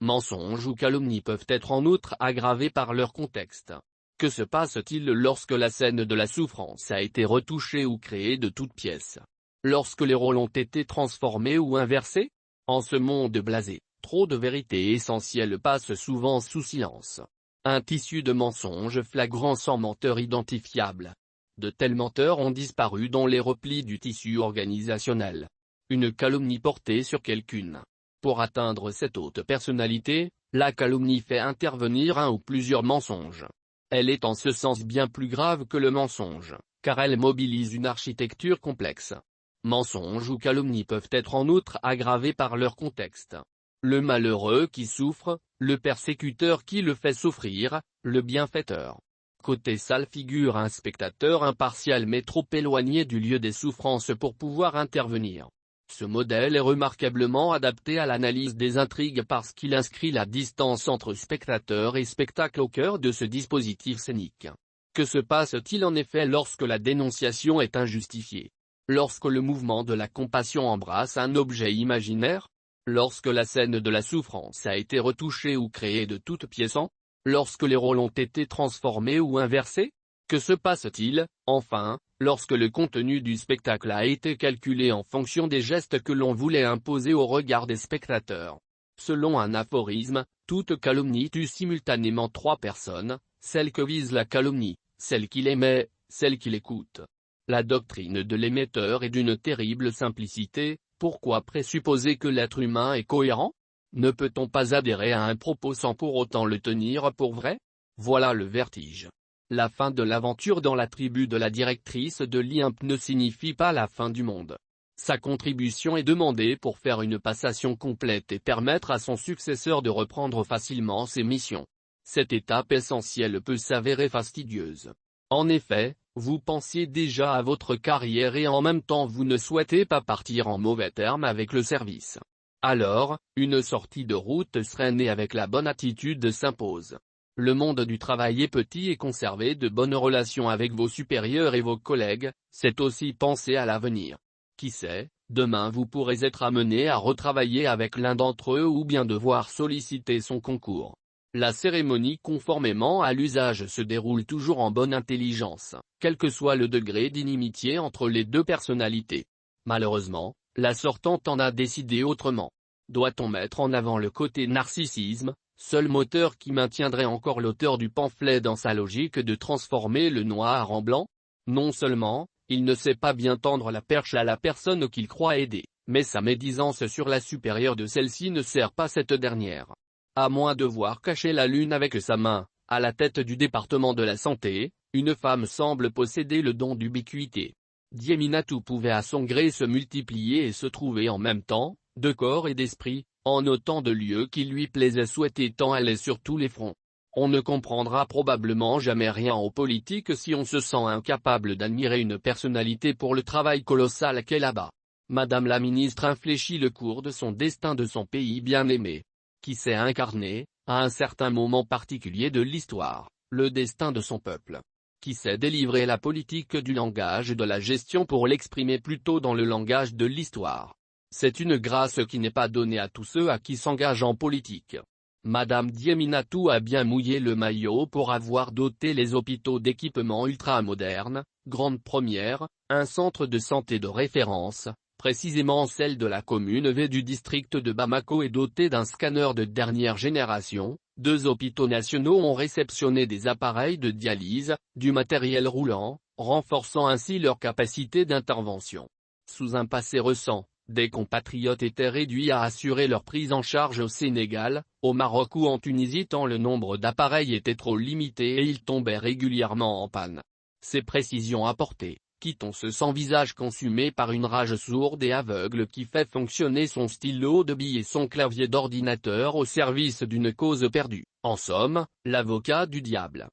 Mensonges ou calomnies peuvent être en outre aggravés par leur contexte. Que se passe-t-il lorsque la scène de la souffrance a été retouchée ou créée de toutes pièces? Lorsque les rôles ont été transformés ou inversés? En ce monde blasé, trop de vérités essentielles passent souvent sous silence. Un tissu de mensonges flagrants sans menteur identifiable. De tels menteurs ont disparu dans les replis du tissu organisationnel. Une calomnie portée sur quelqu'une. Pour atteindre cette haute personnalité, la calomnie fait intervenir un ou plusieurs mensonges. Elle est en ce sens bien plus grave que le mensonge, car elle mobilise une architecture complexe. Mensonges ou calomnies peuvent être en outre aggravés par leur contexte. Le malheureux qui souffre, le persécuteur qui le fait souffrir, le bienfaiteur. Côté salle figure un spectateur impartial mais trop éloigné du lieu des souffrances pour pouvoir intervenir. Ce modèle est remarquablement adapté à l'analyse des intrigues parce qu'il inscrit la distance entre spectateur et spectacle au cœur de ce dispositif scénique. Que se passe-t-il en effet lorsque la dénonciation est injustifiée? Lorsque le mouvement de la compassion embrasse un objet imaginaire? Lorsque la scène de la souffrance a été retouchée ou créée de toutes pièces? Lorsque les rôles ont été transformés ou inversés? Que se passe-t-il, enfin, lorsque le contenu du spectacle a été calculé en fonction des gestes que l'on voulait imposer au regard des spectateurs? Selon un aphorisme, toute calomnie tue simultanément trois personnes, celle que vise la calomnie, celle qui l'émet, celle qui l'écoute. La doctrine de l'émetteur est d'une terrible simplicité. Pourquoi présupposer que l'être humain est cohérent? Ne peut-on pas adhérer à un propos sans pour autant le tenir pour vrai? Voilà le vertige. La fin de l'aventure dans la tribu de la directrice de l'Olympe ne signifie pas la fin du monde. Sa contribution est demandée pour faire une passation complète et permettre à son successeur de reprendre facilement ses missions. Cette étape essentielle peut s'avérer fastidieuse. En effet, vous pensiez déjà à votre carrière et en même temps vous ne souhaitez pas partir en mauvais termes avec le service. Alors, une sortie de route sereine avec la bonne attitude s'impose. Le monde du travail est petit et conserver de bonnes relations avec vos supérieurs et vos collègues, c'est aussi penser à l'avenir. Qui sait, demain vous pourrez être amené à retravailler avec l'un d'entre eux ou bien devoir solliciter son concours. La cérémonie conformément à l'usage se déroule toujours en bonne intelligence, quel que soit le degré d'inimitié entre les deux personnalités. Malheureusement, la sortante en a décidé autrement. Doit-on mettre en avant le côté narcissisme, seul moteur qui maintiendrait encore l'auteur du pamphlet dans sa logique de transformer le noir en blanc? Non seulement, il ne sait pas bien tendre la perche à la personne qu'il croit aider, mais sa médisance sur la supérieure de celle-ci ne sert pas cette dernière. À moins de voir cacher la lune avec sa main, à la tête du département de la santé, une femme semble posséder le don d'ubiquité. Dieminatou pouvait à son gré se multiplier et se trouver en même temps, de corps et d'esprit, en autant de lieux qu'il lui plaisait souhaiter tant elle est sur tous les fronts. On ne comprendra probablement jamais rien aux politiques si on se sent incapable d'admirer une personnalité pour le travail colossal qu'elle abat. Madame la ministre infléchit le cours de son destin de son pays bien-aimé. Qui sait incarner, à un certain moment particulier de l'histoire, le destin de son peuple. Qui sait délivrer la politique du langage et de la gestion pour l'exprimer plutôt dans le langage de l'histoire. C'est une grâce qui n'est pas donnée à tous ceux à qui s'engagent en politique. Madame Dieminatou a bien mouillé le maillot pour avoir doté les hôpitaux d'équipements ultramodernes, grande première, un centre de santé de référence, précisément celle de la commune V du district de Bamako est dotée d'un scanner de dernière génération, 2 hôpitaux nationaux ont réceptionné des appareils de dialyse, du matériel roulant, renforçant ainsi leur capacité d'intervention. Sous un passé récent, des compatriotes étaient réduits à assurer leur prise en charge au Sénégal, au Maroc ou en Tunisie tant le nombre d'appareils était trop limité et ils tombaient régulièrement en panne. Ces précisions apportées, quitte-on ce sans visage consumé par une rage sourde et aveugle qui fait fonctionner son stylo de bille et son clavier d'ordinateur au service d'une cause perdue, en somme, l'avocat du diable.